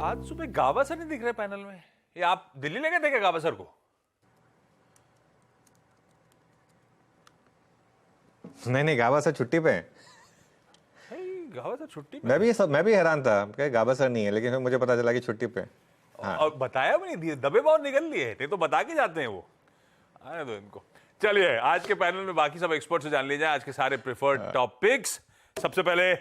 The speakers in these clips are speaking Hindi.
आज सुबह गावस्कर नहीं दिख रहे पैनल में। ये आप दिल्ली ले गए थे क्या गावस्कर को? नहीं, गावस्कर छुट्टी पे है। गावस्कर छुट्टी पे? मैं भी हैरान था कि गावस्कर नहीं है, लेकिन फिर मुझे पता चला कि छुट्टी पे। हाँ। और बताया भी नहीं दिए, दबे बहुत निकल लिए थे तो बता के जाते हैं वो। आने दो इनको। चलिए आज के पैनल में बाकी सब एक्सपर्ट से जान लीजिए आज के सारे प्रेफर्ड टॉपिक्स। सबसे पहले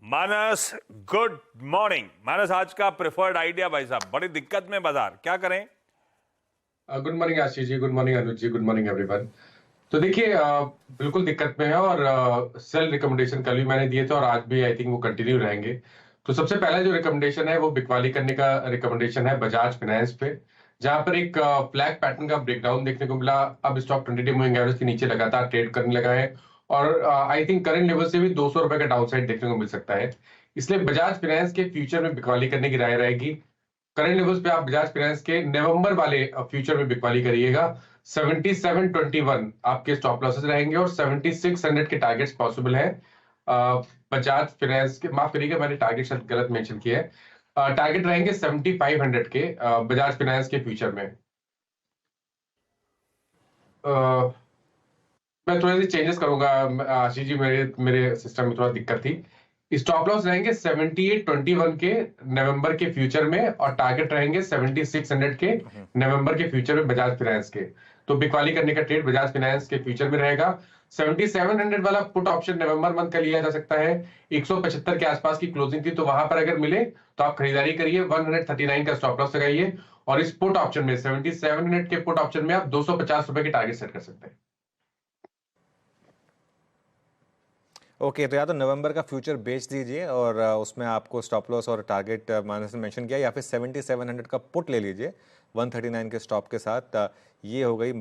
मानस, गुड मॉर्निंग। मानस, आज का प्रेफर्ड आइडिया भाई साहब, बड़ी दिक्कत में बाजार, क्या करें? Good morning Ashish ji, good morning Anuj ji, good morning everyone. तो देखिए बिल्कुल दिक्कत में है और सेल रिकमेंडेशन कल भी मैंने दिए थे और आज भी आई थिंक वो कंटिन्यू रहेंगे। तो सबसे पहला जो रिकमेंडेशन है वो बिकवाली करने का रिकमेंडेशन है बजाज फाइनेंस पे, जहां पर एक फ्लैग पैटर्न का ब्रेकडाउन देखने को मिला। अब स्टॉक 20-डे मूविंग एवरेज के नीचे लगातार ट्रेड करने लगा है और आई थिंक करंट लेवल से भी 200 रुपए का डाउन साइड देखने को मिल सकता है। इसलिए बजाज फाइनेंस के फ्यूचर में बिकवाली करने की राय रहेगी। करंट लेवल्स पे आप बजाज फाइनेंस के नवंबर वाले फ्यूचर में बिकवाली करिएगा। 7721 आपके स्टॉप लॉसेस रहेंगे और 7600 के टारगेट्स पॉसिबल है बजाज फाइनेंस के। माफ करिएगा, मैंने टारगेट शायद गलत मेंशन किया है। टारगेट रहेंगे 7500 के बजाज फाइनेंस के फ्यूचर में। मैं थोड़ी सी चेंजेस करूंगा आशीष जी, मेरे सिस्टम में थोड़ा दिक्कत थी। स्टॉप लॉस रहेंगे 7821 के नवंबर के फ्यूचर में और टारगेट रहेंगे 7600 के नवंबर के फ्यूचर में बजाज फाइनेंस के। तो बिकवाली करने का ट्रेड बजाज फाइनेंस के फ्यूचर में रहेगा। 7700 वाला पुट ऑप्शन नवंबर मंथ का लिया जा सकता है। 175 के आसपास की क्लोजिंग थी, तो वहां पर अगर मिले तो आप खरीदारी करिए। 139 का स्टॉप लॉस लगाइए और इस पुट ऑप्शन में 7700 के पुट ऑप्शन में आप 250 रुपए के टारगेट सेट कर सकते हैं। ओके, तो या तो नवंबर का फ्यूचर बेच दीजिए और उसमें आपको स्टॉप लॉस और टारगेट मानस ने मेंशन किया, या फिर 7700 का पुट ले लीजिए 139 के स्टॉप के साथ। ये हो गई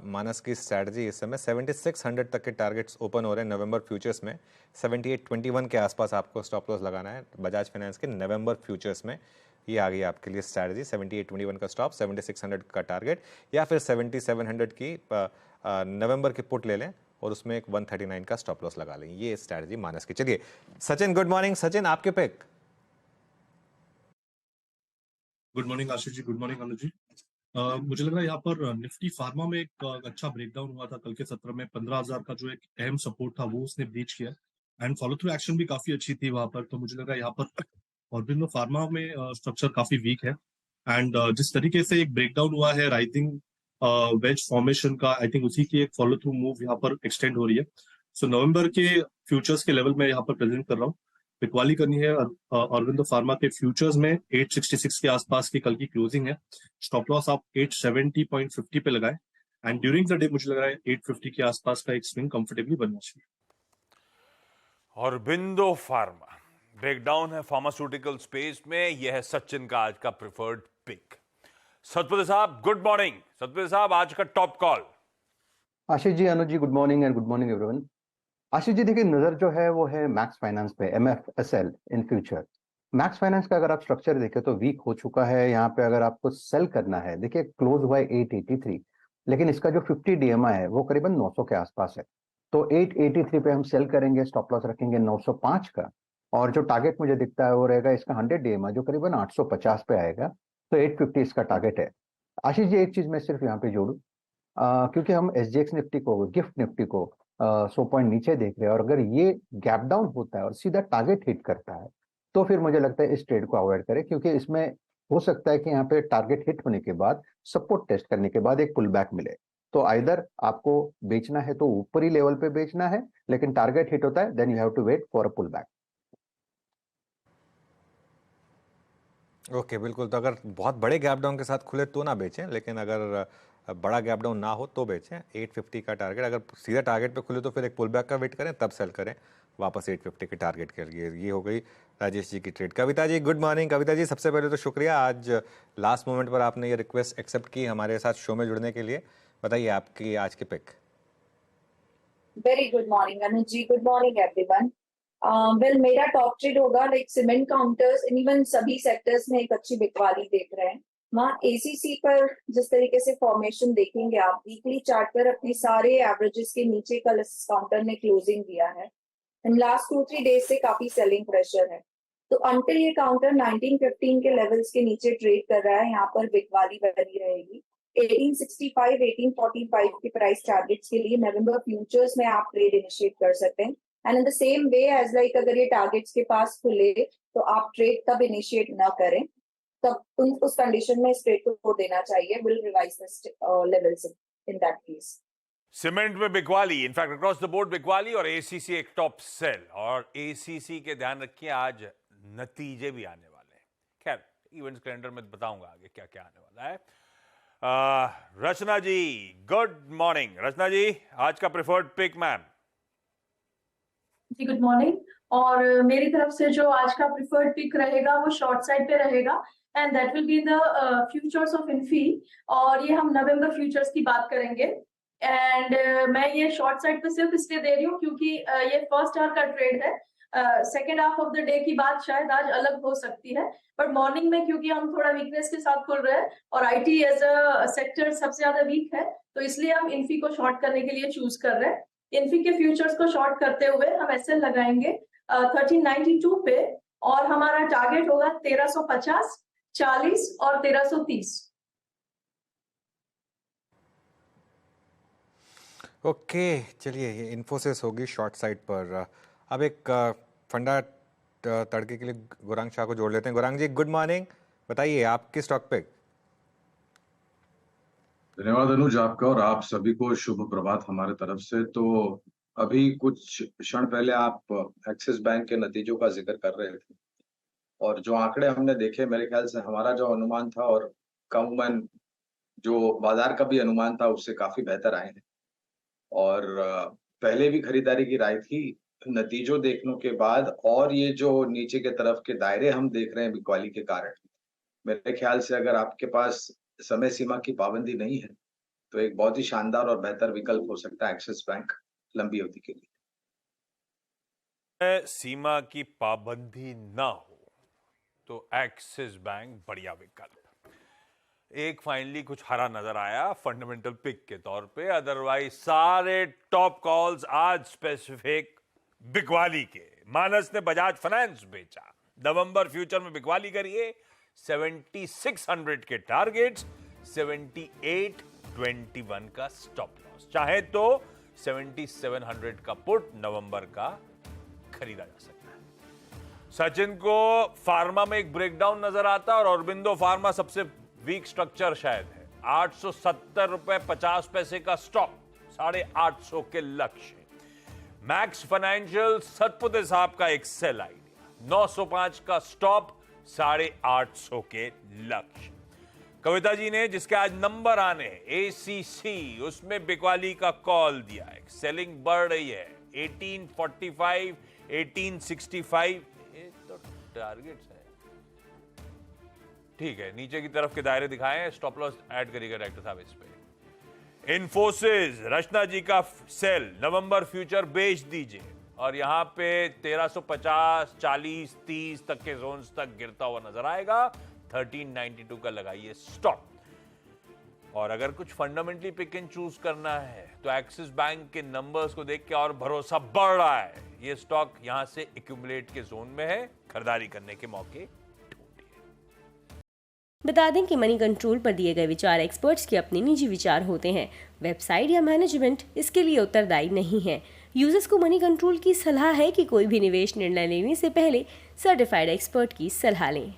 मानस की स्ट्रैटेजी। इस समय 7600 तक के टारगेट्स ओपन हो रहे हैं नवंबर फ्यूचर्स में। 7821 के आसपास आपको स्टॉप लॉस लगाना है बजाज फाइनेंस के नवंबर फ्यूचर्स में। ये आ गई आपके लिए स्ट्रैटेजी। 7821 का स्टॉप, 7600 का टारगेट, या फिर 7700 की नवंबर की पुट ले लें और उसमें एक 139 का स्टॉप लॉस लगा लें। ये स्ट्रैटेजी मानस की। चलिए सचिन, गुड मॉर्निंग। सचिन, आपके pick. Good morning Ashish ji, good morning Anuj ji. मुझे लग रहा है यहाँ पर निफ्टी फार्मा में एक अच्छा ब्रेकडाउन हुआ था कल के सत्र में। 15,000 का जो एक अहम सपोर्ट था वो उसने ब्रीच किया एंड फॉलो थ्रू एक्शन भी काफी अच्छी थी वहां पर। तो मुझे लग रहा है यहाँ पर ऑर्बिंदो फार्मा में स्ट्रक्चर काफी वीक है एंड जिस तरीके से एक ब्रेकडाउन हुआ है राइजिंग वेज फॉर्मेशन का, आई थिंक उसी की एक फॉलो थ्रू मूव यहाँ पर एक्सटेंड हो रही है। सो नवंबर के फ्यूचर्स के लेवल में यहाँ पर प्रेजेंट कर रहा हूँ। बिकवाली करनी है ऑर्बिंदो फार्मा के फ्यूचर्स में 866 के आसपास की कल की क्लोजिंग है। स्टॉप लॉस आप 870.50 पे लगाएं एंड ड्यूरिंग द डे मुझे लग रहा है 850 के आसपास का एक स्विंग कंफर्टेबली बनना चाहिए। ऑर्बिंदो फार्मा ब्रेकडाउन है फार्मास्यूटिकल स्पेस में। यह है सचिन का आज का प्रेफर्ड पिक। सतपति साहब, गुड मॉर्निंग। सतपति साहब, आज का top call. Ashish ji, Anuj ji, good morning and good morning everyone. Ashish ji देखिए, नजर जो है वो है मैक्स फाइनेंस पे, MFSL in future. Max Finance का अगर आप स्ट्रक्चर देखें तो वीक हो चुका है। यहाँ पे अगर आपको सेल करना है, देखिए क्लोज हुआ है 883, लेकिन इसका जो 50 DMI है वो करीबन 900 के आसपास है। तो 883 पे हम सेल करेंगे, स्टॉप लॉस रखेंगे 905 का, और जो टारगेट मुझे दिखता है वो रहेगा इसका 100 DMI जो करीबन 850 पे आएगा। तो 850 इसका टारगेट है। आशीष जी, एक चीज मैं सिर्फ यहाँ पे जोड़ू, क्योंकि हम SGX निफ्टी को, गिफ्ट निफ्टी को 100 पॉइंट नीचे देख रहे हैं, और अगर ये गैप डाउन होता है और सीधा टारगेट हिट करता है तो फिर मुझे लगता है इस ट्रेड को अवॉइड करें, क्योंकि इसमें हो सकता है कि यहाँ पे टारगेट हिट होने के बाद, सपोर्ट टेस्ट करने के बाद एक पुल बैक मिले। तो आइदर आपको बेचना है तो ऊपरी लेवल पे बेचना है, लेकिन टारगेट हिट होता है then you have to wait for a pull back. Okay, बिल्कुल। तो अगर बहुत बड़े गैप डाउन के साथ खुले तो ना बेचें, लेकिन अगर बड़ा गैप डाउन ना हो तो बेचें। 850 का टारगेट, अगर सीधा टारगेट पे खुले तो फिर एक पुल बैक का वेट करें, तब सेल करें वापस 850 के टारगेट के लिए। ये हो गई राजेश जी की trade. Kavita ji, good morning. Kavita ji, सबसे पहले तो शुक्रिया, आज लास्ट मोमेंट पर आपने ये रिक्वेस्ट एक्सेप्ट की हमारे साथ शो में जुड़ने के लिए। बताइए आपकी आज की pick. Very good morning Anuj ji, good morning everyone. Well, मेरा टॉप ट्रेड होगा लाइक सीमेंट काउंटर्स, इवन सभी सेक्टर्स में एक अच्छी बिकवाली देख रहे हैं। वहाँ ACC पर जिस तरीके से फॉर्मेशन देखेंगे आप, वीकली चार्ट पर अपने सारे एवरेजेस के नीचे कल काउंटर ने क्लोजिंग दिया है एंड लास्ट 2-3 डेज से काफी सेलिंग प्रेशर है। तो अंटिल ये काउंटर 1915 के लेवल्स के नीचे ट्रेड कर रहा है, यहाँ पर बिकवाली बनी रहेगी। 1865, 1845 के प्राइस टारगेट्स के लिए नवंबर फ्यूचर्स में आप ट्रेड इनिशिएट कर सकते हैं। And in the same way as like अगर ये टारगेट्स के पास खुले तो आप ट्रेड तब इनिशिएट ना करें, तब उस कंडीशन में इस ट्रेड को देना चाहिए। Will revise the levels in that case. Cement में बिकवाली, इनफैक्ट अक्रॉस द बोर्ड बिकवाली, और एसीसी एक टॉप सेल। और एसीसी के ध्यान रखिए आज नतीजे भी आने वाले हैं। खैर इवेंट्स कैलेंडर में बताऊंगा आगे क्या क्या आने वाला है। रचना जी गुड मॉर्निंग। रचना जी आज का प्रेफर्ड पिक मैम। जी गुड मॉर्निंग। और मेरी तरफ से जो आज का प्रिफर्ड पिक रहेगा वो शॉर्ट साइड पे रहेगा and that will be the futures of Infy. और ये हम नवंबर फ्यूचर्स की बात करेंगे एंड मैं ये शॉर्ट साइड पे सिर्फ इसलिए दे रही हूँ क्योंकि ये फर्स्ट आवर का ट्रेड है। Second half of the day की बात शायद आज अलग हो सकती है, बट मॉर्निंग में क्योंकि हम थोड़ा वीकनेस के साथ खुल रहे हैं और आईटी एज अ सेक्टर सबसे ज्यादा वीक है, तो इसलिए हम इन्फी को शॉर्ट करने के लिए चूज कर रहे हैं। इन्फी के फ्यूचर्स को शॉर्ट करते हुए हम एसएल लगाएंगे 1392 पे और हमारा टारगेट होगा 1350, 40 और 1330। ओके चलिए, ये इन्फोसिस होगी शॉर्ट साइड पर। अब एक फंडा तड़के के लिए गौरांग शाह को जोड़ लेते हैं। गौरांग जी गुड मॉर्निंग, बताइए आपकी स्टॉक पिक। धन्यवाद अनुज आपका, और आप सभी को शुभ प्रभात हमारे तरफ से। तो अभी कुछ क्षण पहले आप एक्सिस बैंक के नतीजों का जिक्र कर रहे थे, और जो आंकड़े हमने देखे मेरे ख्याल से हमारा जो अनुमान था और कमूमन जो बाजार का भी अनुमान था उससे काफी बेहतर आए हैं। और पहले भी खरीदारी की राय थी, नतीजों देखने के बाद और ये जो नीचे के तरफ के दायरे हम देख रहे हैं बिकवाली के कारण, मेरे ख्याल से अगर आपके पास समय सीमा की पाबंदी नहीं है तो एक बहुत ही शानदार और बेहतर विकल्प हो सकता है एक्सिस बैंक लंबी अवधि के लिए। सीमा की पाबंदी ना हो तो एक्सिस बैंक बढ़िया विकल्प। एक फाइनली कुछ हरा नजर आया फंडामेंटल पिक के तौर पे, अदरवाइज सारे टॉप कॉल्स आज स्पेसिफिक बिकवाली के। मानस ने बजाज फाइनेंस बेचा, नवंबर फ्यूचर में बिकवाली करिए। 7600 के टारगेट्स, 7821 का स्टॉप लॉस। चाहे तो 7700 का पुट नवंबर का खरीदा जा सकता है। सचिन को फार्मा में एक ब्रेकडाउन नजर आता है और औरबिंदो फार्मा सबसे वीक स्ट्रक्चर शायद है। 870 रुपए 50 पैसे का स्टॉप, 850 के लक्ष्य। मैक्स फाइनेंशियल सतपुते साहब का एक सेल आइडिया, 905 का स्टॉप, 850 के लक्ष्य। कविता जी ने जिसके आज नंबर आने एसीसी, उसमें बिकवाली का कॉल दिया है। सेलिंग बढ़ रही है 1845, 1865, ये तो टारगेट्स है। ठीक है, नीचे की तरफ के दायरे दिखाएं, स्टॉप लॉस ऐड करिएगा डायरेक्टर साहब इस पे। इन्फोसिस रचना जी का सेल, नवंबर फ्यूचर बेच दीजिए और यहां पे 1350, 40, 30 तक के जोन्स तक गिरता हुआ नजर आएगा। 1392 का लगाइए स्टॉप। और अगर कुछ फंडामेंटली पिक एंड चूज करना है तो एक्सिस बैंक के नंबर्स को देख के और भरोसा बढ़ रहा है, ये स्टॉक यहां से एक्यूमुलेट के जोन में है, खरीदारी करने के मौके ढूंढिए। बता दें कि मनी कंट्रोल पर दिए गए विचार एक्सपर्ट्स के अपने निजी विचार होते हैं। वेबसाइट या मैनेजमेंट इसके लिए उत्तरदायी नहीं है। यूजर्स को मनी कंट्रोल की सलाह है कि कोई भी निवेश निर्णय लेने से पहले सर्टिफाइड एक्सपर्ट की सलाह लें।